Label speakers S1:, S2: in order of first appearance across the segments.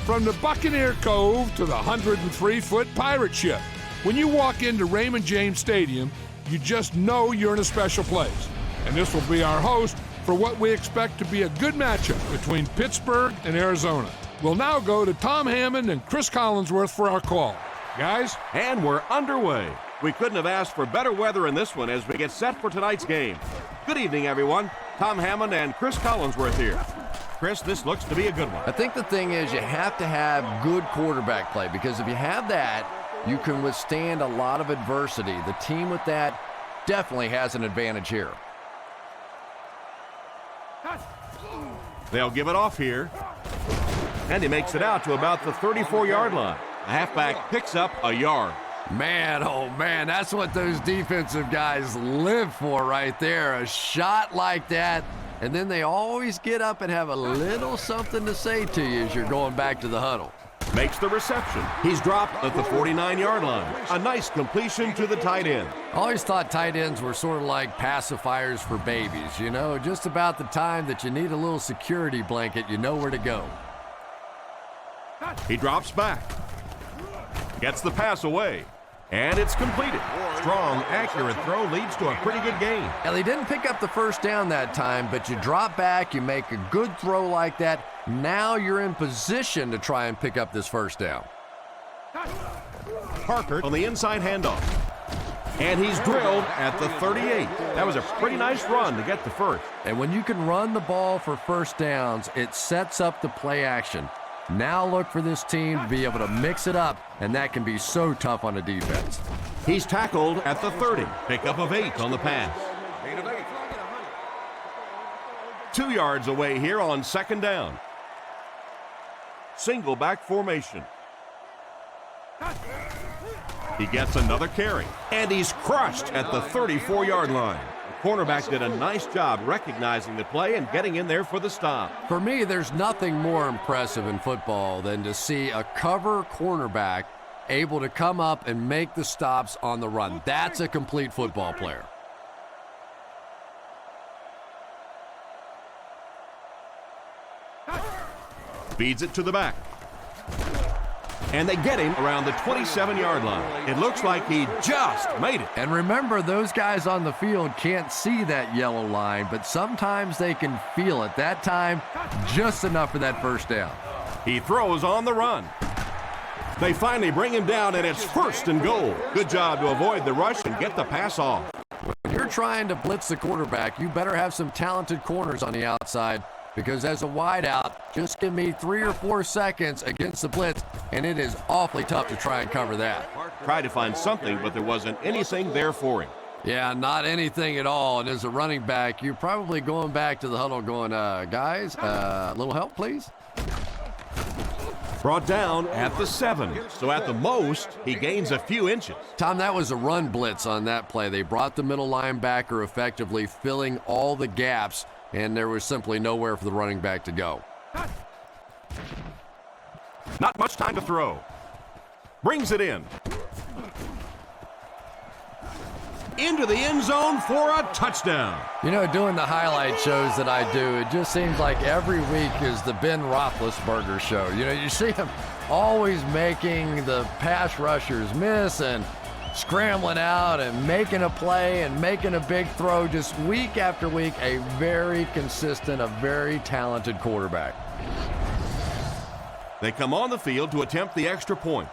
S1: From the Buccaneer Cove to the 103-foot pirate ship, when you walk into Raymond James Stadium, you just know you're in a special place. And this will be our host for what we expect to be a good matchup between Pittsburgh and Arizona. We'll now go to Tom Hammond and Chris Collinsworth for our call. Guys?
S2: And we're underway. We couldn't have asked for better weather in this one as we get set for tonight's game. Good evening, everyone. Tom Hammond and Chris Collinsworth here. Chris, this looks to be a good one.
S3: I think the thing is you have to have good quarterback play, because if you have that, you can withstand a lot of adversity. The team with that definitely has an advantage here.
S2: They'll give it off here. And he makes it out to about the 34-yard line. The halfback picks up a yard.
S3: Man, oh man, that's what those defensive guys live for right there. A shot like that, and then they always get up and have a little something to say to you as you're going back to the huddle.
S2: Makes the reception. He's dropped at the 49-yard line. A nice completion to the tight end.
S3: I always thought tight ends were sort of like pacifiers for babies. You know, just about the time that you need a little security blanket, you know where to go.
S2: He drops back. Gets the pass away. And it's completed. Strong, accurate throw leads to a pretty good gain.
S3: Now, they didn't pick up the first down that time, but you drop back, you make a good throw like that. Now you're in position to try and pick up this first down.
S2: Parker on the inside handoff. And he's drilled at the 38. That was a pretty nice run to get the first.
S3: And when you can run the ball for first downs, it sets up the play action. Now look for this team to be able to mix it up, and that can be so tough on a defense.
S2: He's tackled at the 30. Pickup of 8 on the pass. 2 yards away here on second down. Single back formation. He gets another carry, and he's crushed at the 34-yard line. The cornerback did a nice job recognizing the play and getting in there for the stop.
S3: For me, there's nothing more impressive in football than to see a cover cornerback able to come up and make the stops on the run. That's a complete football player.
S2: Feeds it to the back. And they get him around the 27-yard line. It looks like he just made it.
S3: And remember, those guys on the field can't see that yellow line, but sometimes they can feel it. That time, just enough for that first down.
S2: He throws on the run. They finally bring him down, and it's first and goal. Good job to avoid the rush and get the pass off.
S3: When you're trying to blitz the quarterback, you better have some talented corners on the outside, because as a wideout, just give me 3 or 4 seconds against the blitz, and it is awfully tough to try and cover that.
S2: Tried to find something, but there wasn't anything there for him.
S3: Yeah, not anything at all. And as a running back, you're probably going back to the huddle going, guys, a little help, please?
S2: Brought down at the 7. So at the most, he gains a few inches.
S3: Tom, that was a run blitz on that play. They brought the middle linebacker effectively filling all the gaps, and there was simply nowhere for the running back to go.
S2: Not much time to throw. Brings it in. Into the end zone for a touchdown.
S3: You know, doing the highlight shows that I do, it just seems like every week is the Ben Roethlisberger show. You know, you see him always making the pass rushers miss and scrambling out and making a play and making a big throw just week after week. A very consistent, a very talented quarterback.
S2: They come on the field to attempt the extra point.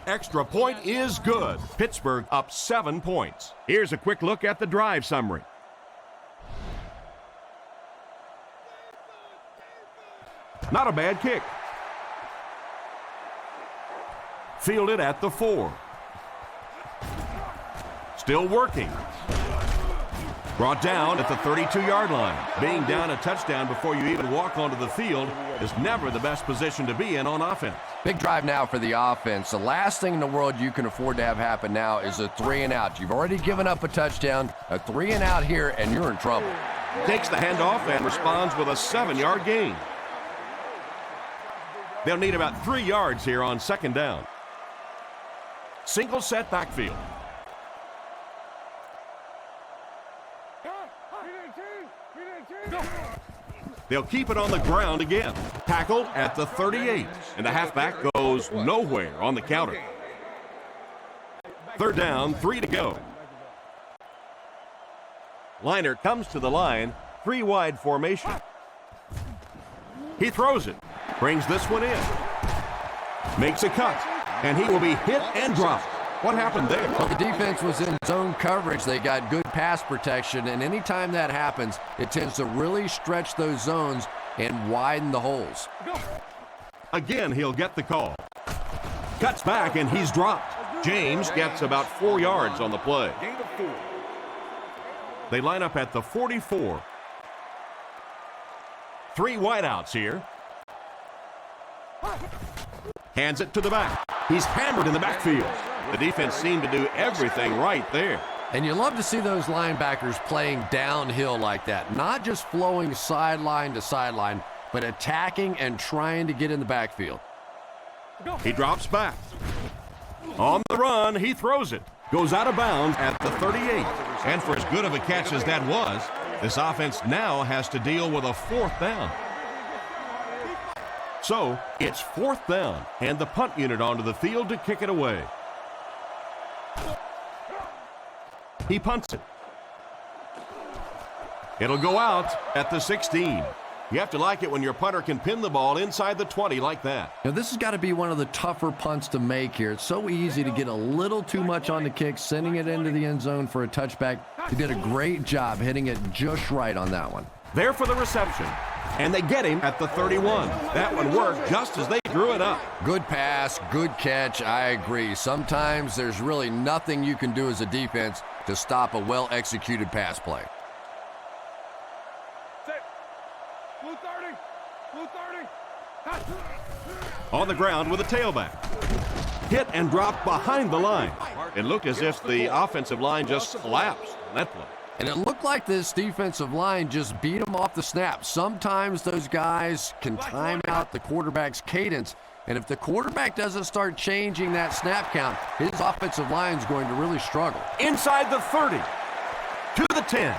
S2: Extra point is good. Pittsburgh up 7 points. Here's a quick look at the drive summary. Not a bad kick. Fielded at the 4. Still working. Brought down at the 32-yard line. Being down a touchdown before you even walk onto the field is never the best position to be in on offense.
S3: Big drive now for the offense. The last thing in the world you can afford to have happen now is a 3-and-out. You've already given up a touchdown, a 3-and-out here, and you're in trouble.
S2: Takes the handoff and responds with a 7-yard gain. They'll need about 3 yards here on second down. Single set backfield. They'll keep it on the ground again. Tackled at the 38, and the halfback goes nowhere on the counter. Third down, 3 to go. Liner comes to the line, 3-wide formation. He throws it, brings this one in, makes a cut, and he will be hit and dropped. What happened there?
S3: Well, the defense was in zone coverage. They got good pass protection, and anytime that happens, it tends to really stretch those zones and widen the holes.
S2: Again, he'll get the call. Cuts back, and he's dropped. James gets about 4 yards on the play. They line up at the 44. 3 wideouts here. Hands it to the back. He's hammered in the backfield. The defense seemed to do everything right there.
S3: And you love to see those linebackers playing downhill like that. Not just flowing sideline to sideline, but attacking and trying to get in the backfield.
S2: He drops back. On the run, he throws it. Goes out of bounds at the 38. And for as good of a catch as that was, this offense now has to deal with a 4th down. So, it's 4th down, and the punt unit onto the field to kick it away. He punts it. It'll go out at the 16. You have to like it when your punter can pin the ball inside the 20 like that.
S3: Now, this has got to be one of the tougher punts to make here. It's so easy to get a little too much on the kick, sending it into the end zone for a touchback. He did a great job hitting it just right on that one.
S2: There for the reception, and they get him at the 31. That one worked just as they drew it up.
S3: Good pass, good catch, I agree. Sometimes there's really nothing you can do as a defense to stop a well-executed pass play.
S2: On the ground with a tailback. Hit and dropped behind the line. It looked as if the offensive line just collapsed on that play.
S3: And it looked like this defensive line just beat them off the snap. Sometimes those guys can time out the quarterback's cadence. And if the quarterback doesn't start changing that snap count, his offensive line is going to really struggle.
S2: Inside the 30. To the 10.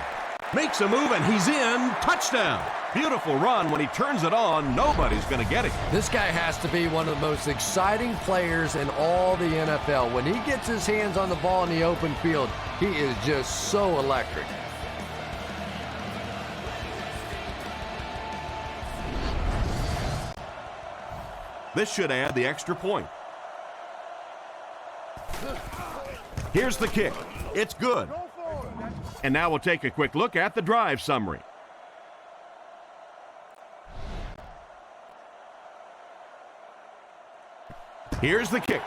S2: Makes a move, and he's in. Touchdown. Beautiful run. When he turns it on, nobody's going to get it.
S3: This guy has to be one of the most exciting players in all the NFL. When he gets his hands on the ball in the open field, he is just so electric.
S2: This should add the extra point. Here's the kick. It's good. And now we'll take a quick look at the drive summary. Here's the kick.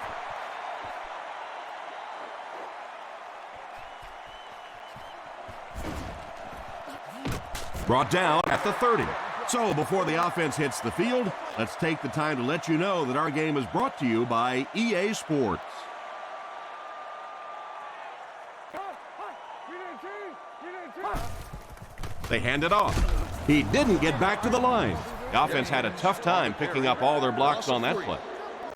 S2: Brought down at the 30. So before the offense hits the field, let's take the time to let you know that our game is brought to you by EA Sports. They hand it off. He didn't get back to the line. The offense had a tough time picking up all their blocks on that play.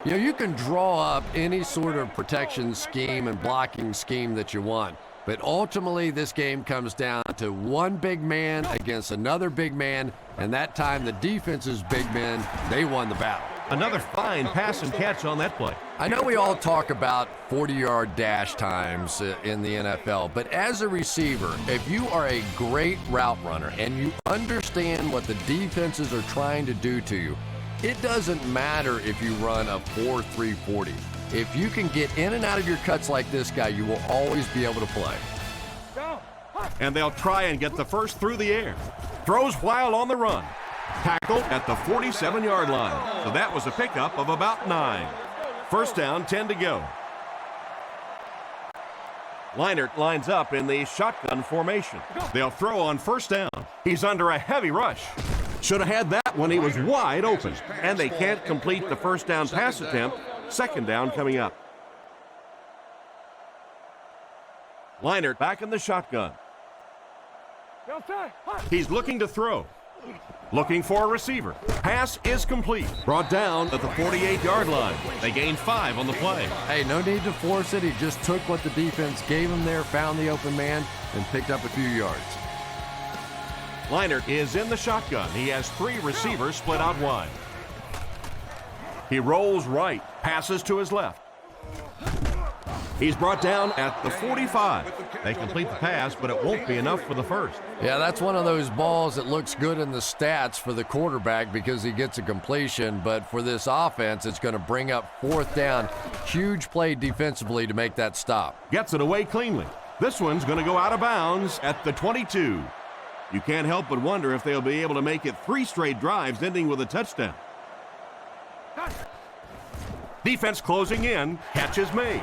S3: You know, you can draw up any sort of protection scheme and blocking scheme that you want, but ultimately this game comes down to one big man against another big man, and that time the defense's big men, they won the battle.
S2: Another fine pass and catch on that play.
S3: I know we all talk about 40-yard dash times in the NFL, but as a receiver, if you are a great route runner and you understand what the defenses are trying to do to you, it doesn't matter if you run a 4.3 40. If you can get in and out of your cuts like this guy, you will always be able to play.
S2: And they'll try and get the first through the air. Throws while on the run. Tackled at the 47-yard line. So that was a pickup of about 9. First down, 10 to go. Leinart lines up in the shotgun formation. They'll throw on first down. He's under a heavy rush. Should have had that when he was wide open. And they can't complete the first down pass attempt. Second down coming up. Leinart back in the shotgun. He's looking to throw. Looking for a receiver. Pass is complete. Brought down at the 48-yard line. They gained 5 on the play.
S3: Hey, no need to force it. He just took what the defense gave him there, found the open man, and picked up a few yards.
S2: Leinart is in the shotgun. He has 3 receivers split out wide. He rolls right, passes to his left. He's brought down at the 45. They complete the pass, but it won't be enough for the first.
S3: Yeah, that's one of those balls that looks good in the stats for the quarterback because he gets a completion, but for this offense, it's going to bring up 4th down. Huge play defensively to make that stop.
S2: Gets it away cleanly. This one's going to go out of bounds at the 22. You can't help but wonder if they'll be able to make it 3 straight drives ending with a touchdown. Defense closing in, catch is made.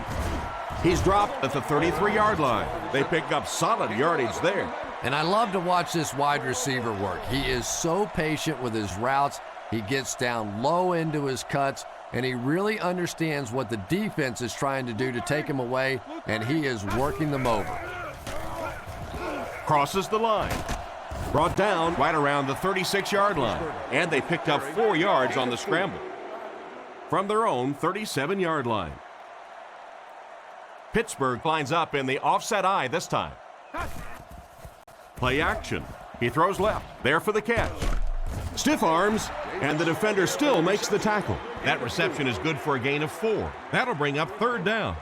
S2: He's dropped at the 33-yard line. They pick up solid yardage there.
S3: And I love to watch this wide receiver work. He is so patient with his routes. He gets down low into his cuts, and he really understands what the defense is trying to do to take him away, and he is working them over.
S2: Crosses the line. Brought down right around the 36-yard line. And they picked up 4 yards on the scramble from their own 37-yard line. Pittsburgh lines up in the offset eye this time. Play action. He throws left. There for the catch. Stiff arms, and the defender still makes the tackle. That reception is good for a gain of 4. That'll bring up 3rd down.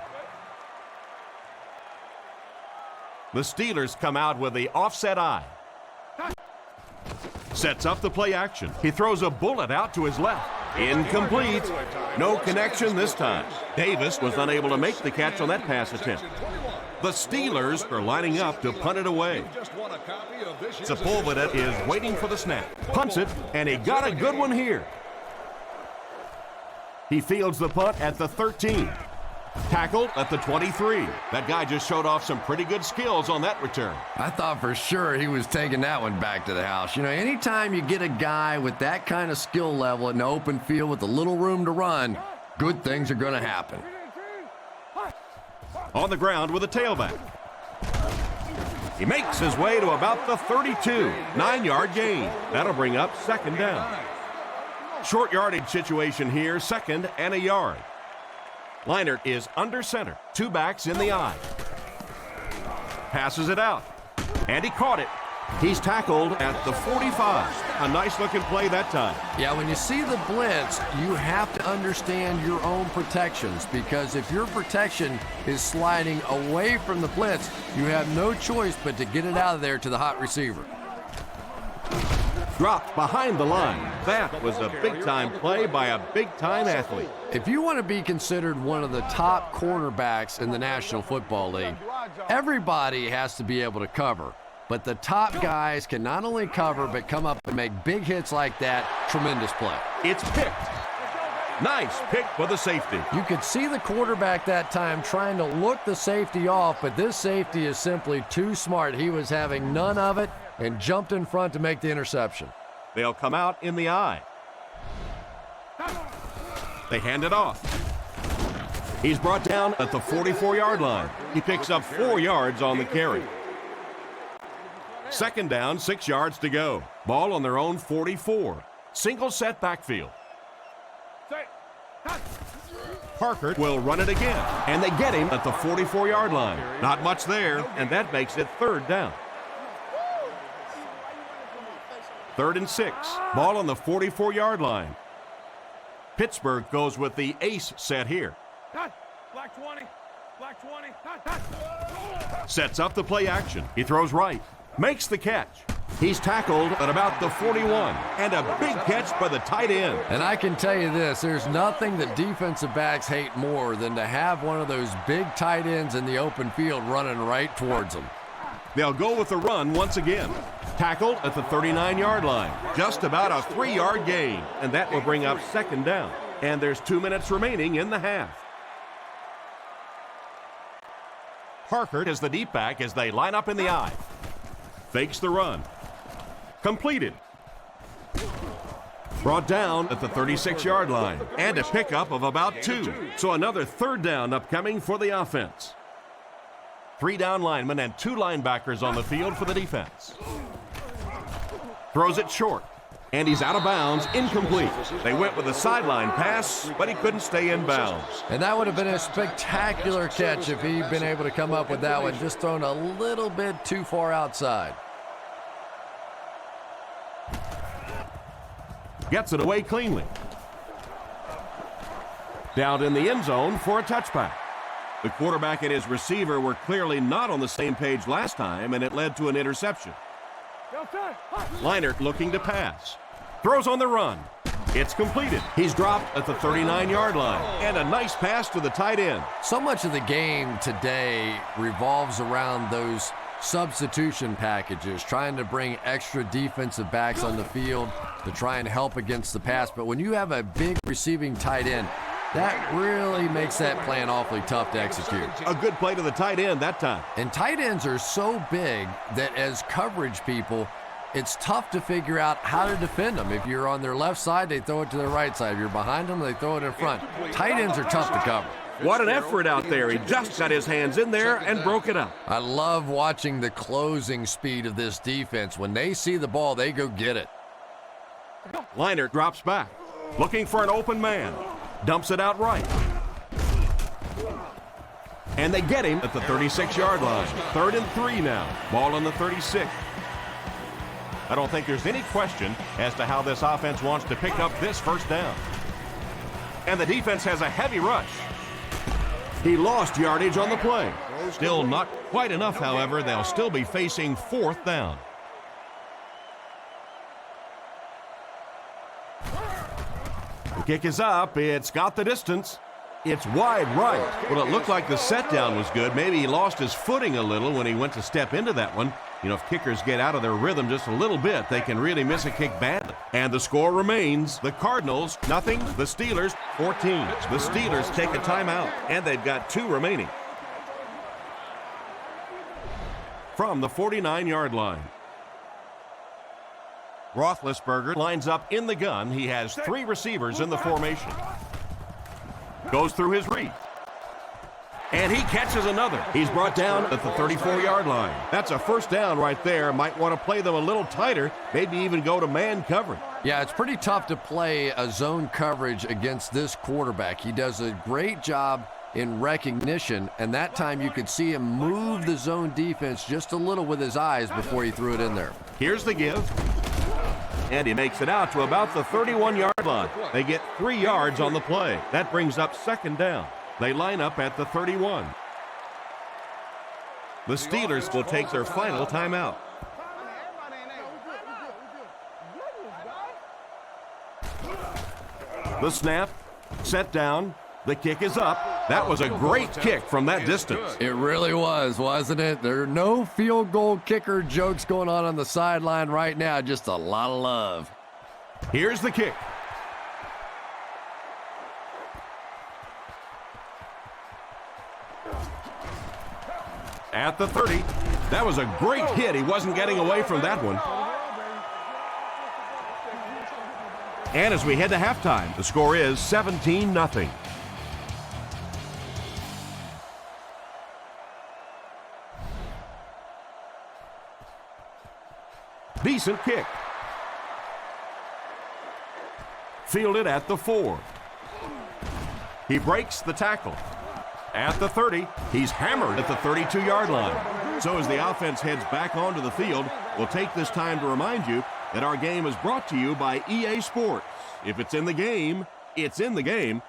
S2: The Steelers come out with the offset eye. Sets up the play action. He throws a bullet out to his left. Incomplete. No connection this time. Davis was unable to make the catch on that pass attempt. The Steelers are lining up to punt it away. Sepulveda is waiting for the snap. Punts it, and he got a good one here. He fields the punt at the 13. Tackled at the 23. That guy just showed off some pretty good skills on that return.
S3: I thought for sure he was taking that one back to the house. You know, anytime you get a guy with that kind of skill level in the open field with a little room to run, good things are going to happen.
S2: On the ground with a tailback. He makes his way to about the 32. 9-yard gain. That'll bring up 2nd down. Short yardage situation here, 2nd and a yard. Leinart is under center. 2 backs in the eye. Passes it out. And he caught it. He's tackled at the 45. A nice-looking play that time.
S3: Yeah, when you see the blitz, you have to understand your own protections, because if your protection is sliding away from the blitz, you have no choice but to get it out of there to the hot receiver.
S2: Dropped behind the line. That was a big-time play by a big-time athlete.
S3: If you want to be considered one of the top quarterbacks in the National Football League, everybody has to be able to cover. But the top guys can not only cover, but come up and make big hits like that. Tremendous play.
S2: It's picked. Nice pick for the safety.
S3: You could see the quarterback that time trying to look the safety off, but this safety is simply too smart. He was having none of it and jumped in front to make the interception.
S2: They'll come out in the eye. They hand it off. He's brought down at the 44-yard line. He picks up 4 yards on the carry. 2nd down, 6 yards to go. Ball on their own 44. Single set backfield. Parker will run it again, and they get him at the 44-yard line. Not much there, and that makes it 3rd down. 3rd and 6. Ball on the 44-yard line. Pittsburgh goes with the ace set here.
S1: Black 20. Black 20.
S2: Sets up the play action. He throws right. Makes the catch. He's tackled at about the 41. And a big catch by the tight end.
S3: And I can tell you this, there's nothing that defensive backs hate more than to have one of those big tight ends in the open field running right towards them.
S2: They'll go with the run once again. Tackled at the 39-yard line. Just about a 3-yard gain. And that will bring up 2nd down. And there's 2 minutes remaining in the half. Parker is the deep back as they line up in the eye. Fakes the run. Completed. Brought down at the 36-yard line. And a pickup of about 2. So another 3rd down upcoming for the offense. 3 down linemen and 2 linebackers on the field for the defense. Throws it short. And he's out of bounds, incomplete. They went with a sideline pass, but he couldn't stay in bounds.
S3: And that would have been a spectacular catch if he'd been able to come up with that one, just thrown a little bit too far outside.
S2: Gets it away cleanly. Down in the end zone for a touchback. The quarterback and his receiver were clearly not on the same page last time, and it led to an interception. Leinart looking to pass. Throws on the run. It's completed. He's dropped at the 39-yard line. And a nice pass to the tight end.
S3: So much of the game today revolves around those substitution packages, trying to bring extra defensive backs on the field to try and help against the pass. But when you have a big receiving tight end, that really makes that plan awfully tough to execute.
S2: A good play to the tight end that time.
S3: And tight ends are so big that as coverage people, it's tough to figure out how to defend them. If you're on their left side, they throw it to their right side. If you're behind them, they throw it in front. Tight ends are tough to cover.
S2: What an effort out there. He just got his hands in there and broke it up.
S3: I love watching the closing speed of this defense. When they see the ball, they go get it.
S2: Leinart drops back, looking for an open man. Dumps it out right. And they get him at the 36-yard line. 3rd and 3 now. Ball on the 36. I don't think there's any question as to how this offense wants to pick up this first down. And the defense has a heavy rush. He lost yardage on the play. Still not quite enough, however. They'll still be facing 4th down. The kick is up. It's got the distance. It's wide right. Well, it looked like the set down was good. Maybe he lost his footing a little when he went to step into that one. You know, if kickers get out of their rhythm just a little bit, they can really miss a kick badly. And the score remains the Cardinals, 0. The Steelers, 14. The Steelers take a timeout, and they've got 2 remaining. From the 49-yard line. Roethlisberger lines up in the gun. He has 3 receivers in the formation. Goes through his read. And he catches another. He's brought down at the 34-yard line. That's a first down right there. Might want to play them a little tighter, maybe even go to man coverage.
S3: Yeah, it's pretty tough to play a zone coverage against this quarterback. He does a great job in recognition, and that time you could see him move the zone defense just a little with his eyes before he threw it in there.
S2: Here's the give. And he makes it out to about the 31-yard line. They get 3 yards on the play. That brings up 2nd down. They line up at the 31. The Steelers will take their final timeout. The snap, set down, the kick is up. That was a great kick from that distance.
S3: It really was, wasn't it? There are no field goal kicker jokes going on the sideline right now, just a lot of love.
S2: Here's the kick. At the 30. That was a great hit. He wasn't getting away from that one. And as we head to halftime, the score is 17-0. Decent kick. Fielded at the 4. He breaks the tackle. At the 30, he's hammered at the 32-yard line. So as the offense heads back onto the field, we'll take this time to remind you that our game is brought to you by EA Sports. If it's in the game, it's in the game.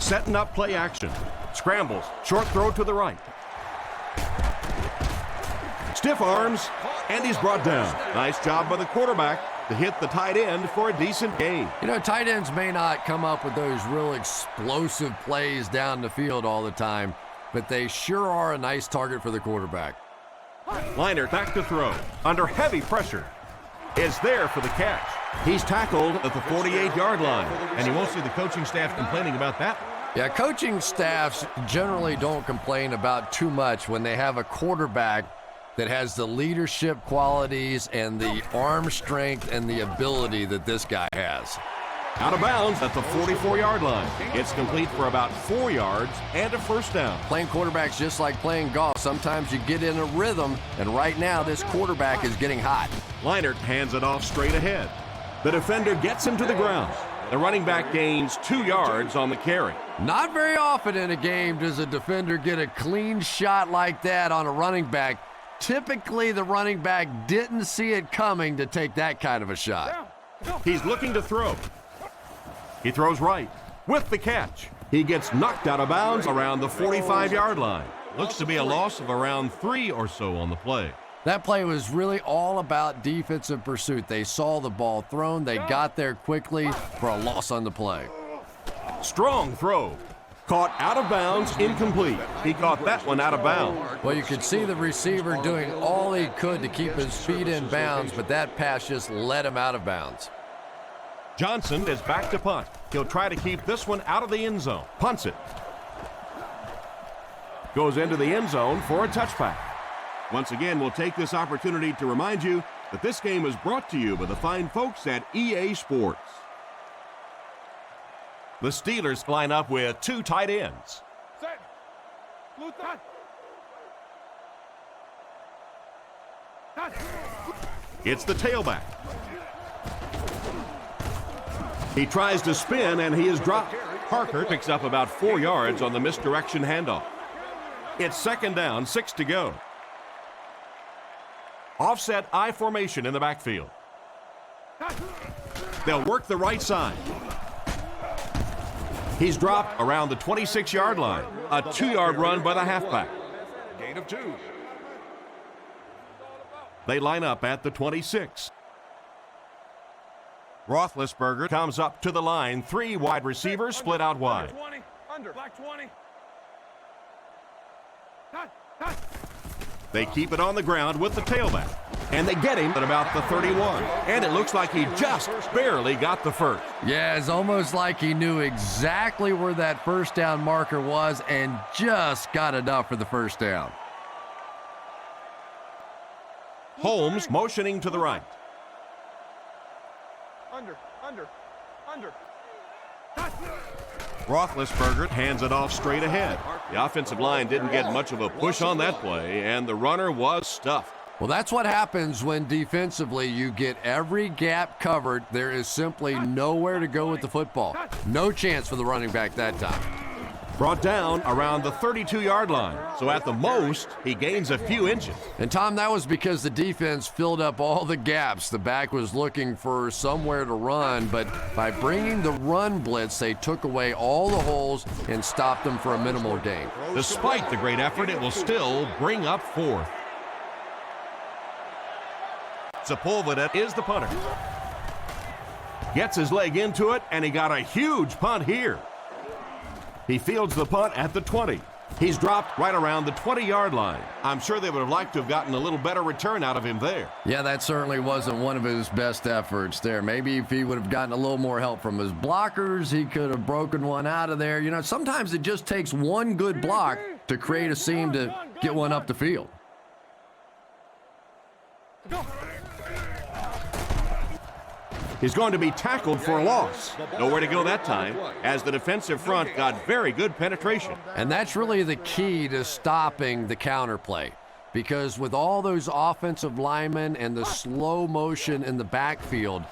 S2: Setting up play action. Scrambles. Short throw to the right. Stiff arms, and he's brought down. Nice job by the quarterback to hit the tight end for a decent gain.
S3: You know, tight ends may not come up with those real explosive plays down the field all the time, but they sure are a nice target for the quarterback.
S2: Leinart back to throw. Under heavy pressure. Is there for the catch. He's tackled at the 48-yard line, and you won't see the coaching staff complaining about that.
S3: Yeah, coaching staffs generally don't complain about too much when they have a quarterback that has the leadership qualities and the arm strength and the ability that this guy has.
S2: Out of bounds at the 44-yard line. It's complete for about 4 yards and a first down.
S3: Playing quarterback's just like playing golf. Sometimes you get in a rhythm, and right now this quarterback is getting hot.
S2: Leinart hands it off straight ahead. The defender gets him to the ground. The running back gains 2 yards on the carry.
S3: Not very often in a game does a defender get a clean shot like that on a running back. Typically, the running back didn't see it coming to take that kind of a shot.
S2: He's looking to throw. He throws right with the catch. He gets knocked out of bounds around the 45-yard line. Looks to be a loss of around 3 or so on the play.
S3: That play was really all about defensive pursuit. They saw the ball thrown. They got there quickly for a loss on the play.
S2: Strong throw. Caught out of bounds, incomplete. He caught that one out of bounds.
S3: Well, you could see the receiver doing all he could to keep his feet in bounds, but that pass just let him out of bounds.
S2: Johnson is back to punt. He'll try to keep this one out of the end zone. Punts it. Goes into the end zone for a touchback. Once again, we'll take this opportunity to remind you that this game is brought to you by the fine folks at EA Sports. The Steelers line up with 2 tight ends. It's the tailback. He tries to spin, and he is dropped. Parker picks up about 4 yards on the misdirection handoff. It's second down, 6 to go. Offset I formation in the backfield. They'll work the right side. He's dropped around the 26-yard line. A 2-yard run by the halfback.
S1: Gain of 2.
S2: They line up at the 26. Roethlisberger comes up to the line. 3 wide receivers split out wide.
S1: Under, black 20.
S2: They keep it on the ground with the tailback. And they get him at about the 31. And it looks like he just barely got the first.
S3: Yeah, it's almost like he knew exactly where that first down marker was and just got enough for the first down.
S2: Holmes motioning to the right.
S1: Under.
S2: Roethlisberger hands it off straight ahead. The offensive line didn't get much of a push on that play, and the runner was stuffed.
S3: Well, that's what happens when defensively you get every gap covered. There is simply nowhere to go with the football. No chance for the running back that time.
S2: Brought down around the 32-yard line. So at the most, he gains a few inches.
S3: And Tom, that was because the defense filled up all the gaps. The back was looking for somewhere to run, but by bringing the run blitz, they took away all the holes and stopped them for a minimal gain.
S2: Despite the great effort, it will still bring up 4th. Sepulveda is the punter. Gets his leg into it, and he got a huge punt here. He fields the punt at the 20. He's dropped right around the 20-yard line. I'm sure they would have liked to have gotten a little better return out of him there.
S3: Yeah, that certainly wasn't one of his best efforts there. Maybe if he would have gotten a little more help from his blockers, he could have broken one out of there. You know, sometimes it just takes one good block to create a seam to get one up the field.
S2: He's going to be tackled for a loss. Nowhere to go that time, as the defensive front got very good penetration.
S3: And that's really the key to stopping the counterplay. Because with all those offensive linemen and the slow motion in the backfield,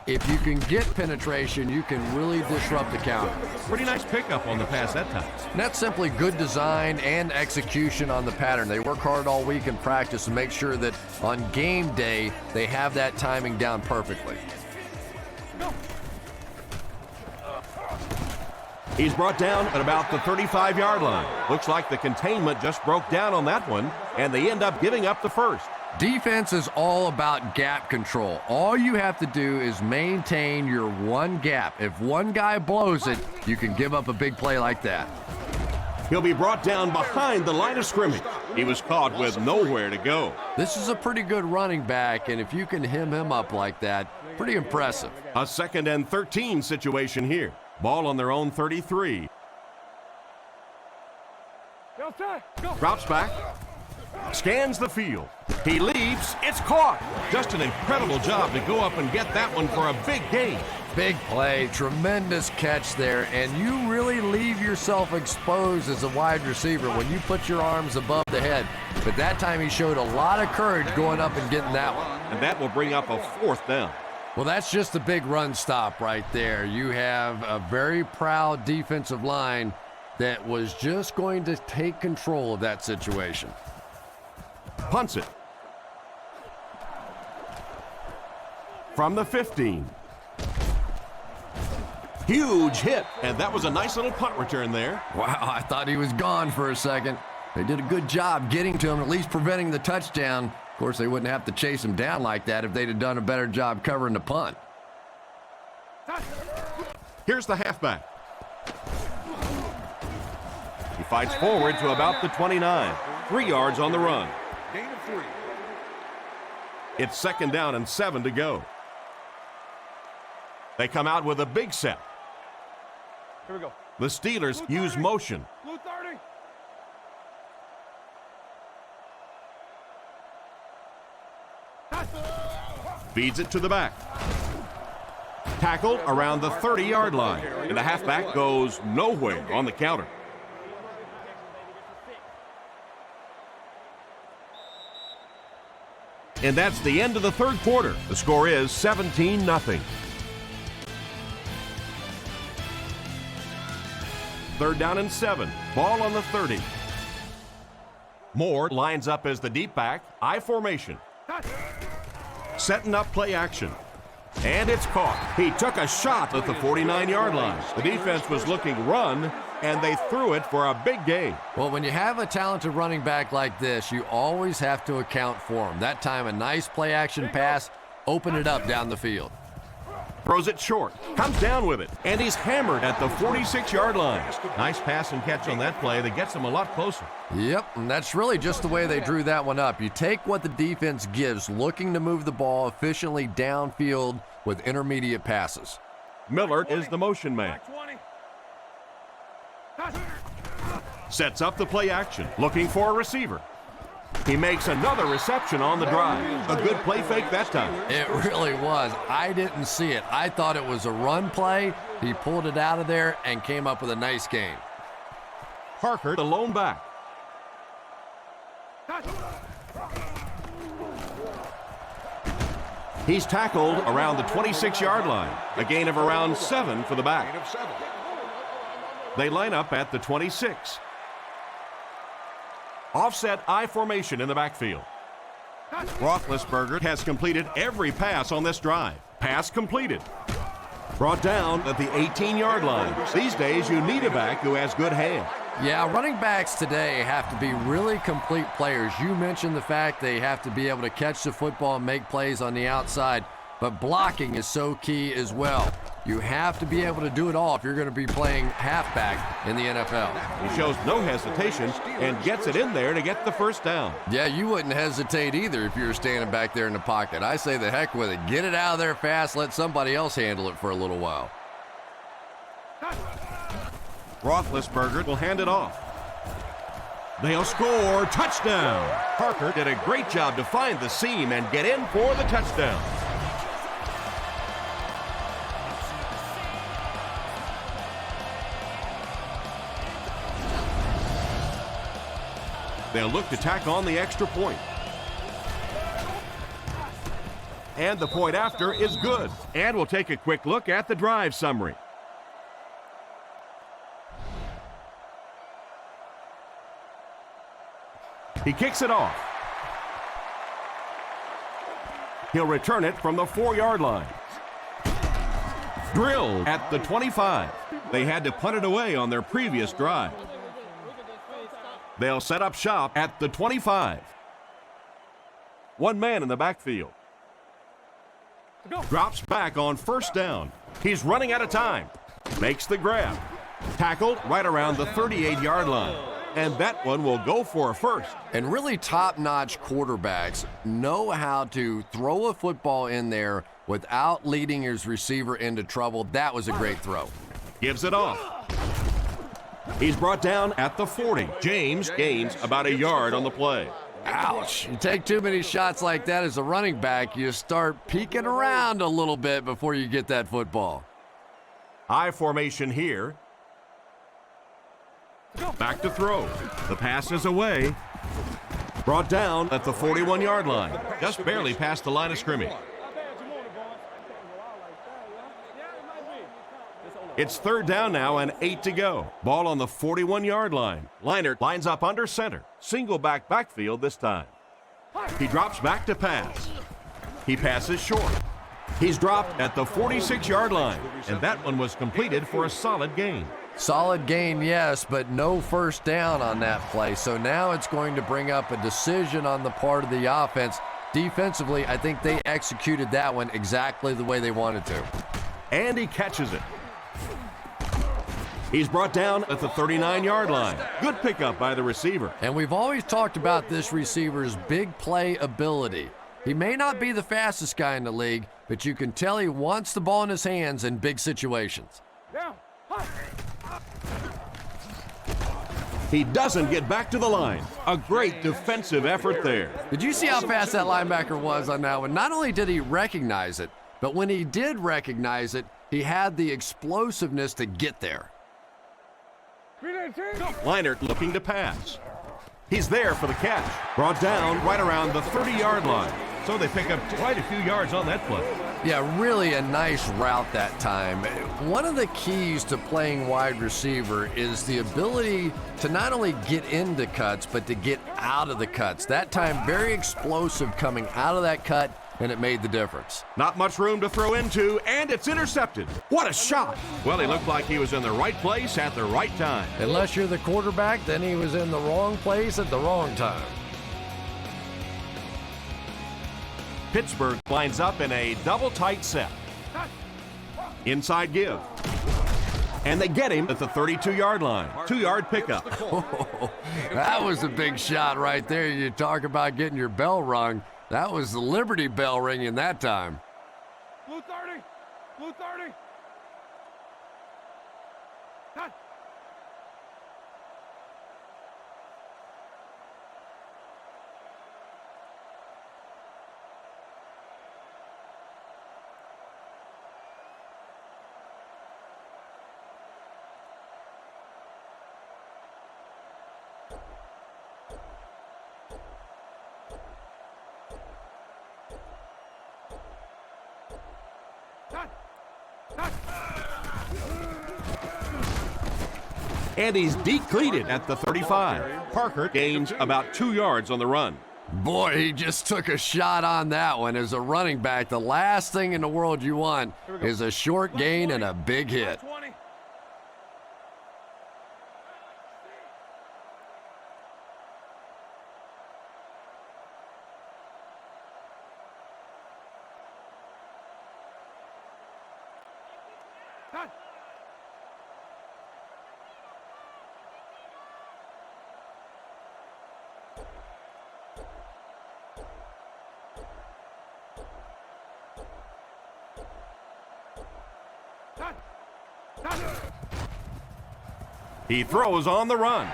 S3: if you can get penetration, you can really disrupt the counter.
S2: Pretty nice pickup on the pass that time.
S3: And that's simply good design and execution on the pattern. They work hard all week in practice to make sure that on game day, they have that timing down perfectly.
S2: He's brought down at about the 35-yard line. Looks like the containment just broke down on that one, and they end up giving up the first.
S3: Defense is all about gap control. All you have to do is maintain your one gap. If one guy blows it, you can give up a big play like that.
S2: He'll be brought down behind the line of scrimmage. He was caught with nowhere to go.
S3: This is a pretty good running back, and if you can hem him up like that, pretty impressive.
S2: A 2nd and 13 situation here. Ball on their own 33. Drops back. Scans the field. He leaps. It's caught. Just an incredible job to go up and get that one for a big gain.
S3: Big play, tremendous catch there, and you really leave yourself exposed as a wide receiver when you put your arms above the head. But that time he showed a lot of courage going up and getting that one.
S2: And that will bring up a 4th down.
S3: Well, that's just a big run stop right there. You have a very proud defensive line that was just going to take control of that situation.
S2: Punts it. From the 15. Huge hit, and that was a nice little punt return there.
S3: Wow, I thought he was gone for a second. They did a good job getting to him, at least preventing the touchdown. Of course, they wouldn't have to chase him down like that if they'd have done a better job covering the punt.
S2: Here's the halfback. He fights forward to about the 29. 3 yards on the run.
S1: Gain of 3.
S2: It's 2nd down and 7 to go. They come out with a big set.
S1: Here we go.
S2: The Steelers use motion.
S1: Blue 30.
S2: Feeds it to the back. Tackled around the 30-yard line. And the halfback goes nowhere on the counter. And that's the end of the 3rd quarter. The score is 17-0. 3rd down and 7. Ball on the 30. Moore lines up as the deep back. I formation. Setting up play action. And it's caught. He took a shot at the 49-yard line. The defense was looking run, and they threw it for a big gain.
S3: Well, when you have a talented running back like this, you always have to account for him. That time, a nice play-action pass opened it up down the field.
S2: Throws it short. Comes down with it. And he's hammered at the 46-yard line. Nice pass and catch on that play that gets him a lot closer.
S3: Yep, and that's really just the way they drew that one up. You take what the defense gives, looking to move the ball efficiently downfield with intermediate passes.
S2: Miller is the motion man. Sets up the play action. Looking for a receiver. He makes another reception on the drive. A good play fake that time.
S3: It really was. I didn't see it. I thought it was a run play. He pulled it out of there and came up with a nice gain.
S2: Parker, the lone back. He's tackled around the 26-yard line. A gain of around 7 for the back. They line up at the 26. Offset I formation in the backfield. Roethlisberger has completed every pass on this drive. Pass completed. Brought down at the 18-yard line. These days, you need a back who has good hands.
S3: Yeah, running backs today have to be really complete players. You mentioned the fact they have to be able to catch the football and make plays on the outside, but blocking is so key as well. You have to be able to do it all if you're going to be playing halfback in the NFL.
S2: He shows no hesitation and gets it in there to get the first down.
S3: Yeah, you wouldn't hesitate either if you were standing back there in the pocket. I say the heck with it. Get it out of there fast. Let somebody else handle it for a little while.
S2: Roethlisberger will hand it off. They'll score. Touchdown. Parker did a great job to find the seam and get in for the touchdown. They'll look to tack on the extra point. And the point after is good. And we'll take a quick look at the drive summary. He kicks it off. He'll return it from the 4-yard line. Drilled at the 25. They had to punt it away on their previous drive. They'll set up shop at the 25. One man in the backfield. Drops back on first down. He's running out of time. Makes the grab. Tackled right around the 38-yard line. And that one will go for a first.
S3: And really top-notch quarterbacks know how to throw a football in there without leading his receiver into trouble. That was a great throw.
S2: Gives it off. He's brought down at the 40. James gains about a yard on the play.
S3: Ouch. You take too many shots like that as a running back, you start peeking around a little bit before you get that football.
S2: I formation here. Back to throw. The pass is away. Brought down at the 41-yard line. Just barely past the line of scrimmage. It's third down now and 8 to go. Ball on the 41-yard line. Leinart lines up under center. Single backfield this time. He drops back to pass. He passes short. He's dropped at the 46-yard line, and that one was completed for a solid gain.
S3: Solid gain, yes, but no first down on that play. So now it's going to bring up a decision on the part of the offense. Defensively, I think they executed that one exactly the way they wanted to.
S2: And he catches it. He's brought down at the 39-yard line. Good pickup by the receiver.
S3: And we've always talked about this receiver's big play ability. He may not be the fastest guy in the league, but you can tell he wants the ball in his hands in big situations.
S2: He doesn't get back to the line. A great defensive effort there.
S3: Did you see how fast that linebacker was on that one? Not only did he recognize it, but when he did recognize it, he had the explosiveness to get there.
S2: Leinart looking to pass. He's there for the catch. Brought down right around the 30-yard line. So they pick up quite a few yards on that play.
S3: Yeah, really a nice route that time. One of the keys to playing wide receiver is the ability to not only get into cuts, but to get out of the cuts. That time, very explosive coming out of that cut, and it made the difference.
S2: Not much room to throw into, and it's intercepted. What a shot. Well, he looked like he was in the right place at the right time.
S3: Unless you're the quarterback, then he was in the wrong place at the wrong time.
S2: Pittsburgh lines up in a double tight set. Inside give. And they get him at the 32-yard line. 2-yard pickup.
S3: Oh, that was a big shot right there. You talk about getting your bell rung. That was the Liberty Bell ringing that time.
S1: Blue 30. Blue 30. Cut.
S2: And he's decleated at the 35. Parker gains about 2 yards on the run.
S3: Boy, he just took a shot on that one. As a running back, the last thing in the world you want is a short gain and a big hit.
S2: He throws on the run.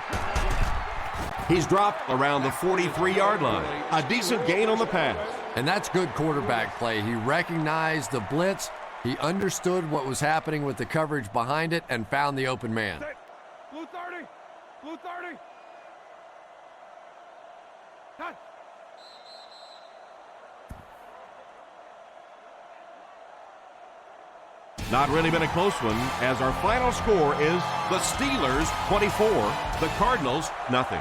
S2: He's dropped around the 43-yard line. A decent gain on the pass.
S3: And that's good quarterback play. He recognized the blitz. He understood what was happening with the coverage behind it and found the open man.
S1: Blue 30. Blue 30. Cut.
S2: Not really been a close one, as our final score is the Steelers 24, the Cardinals nothing.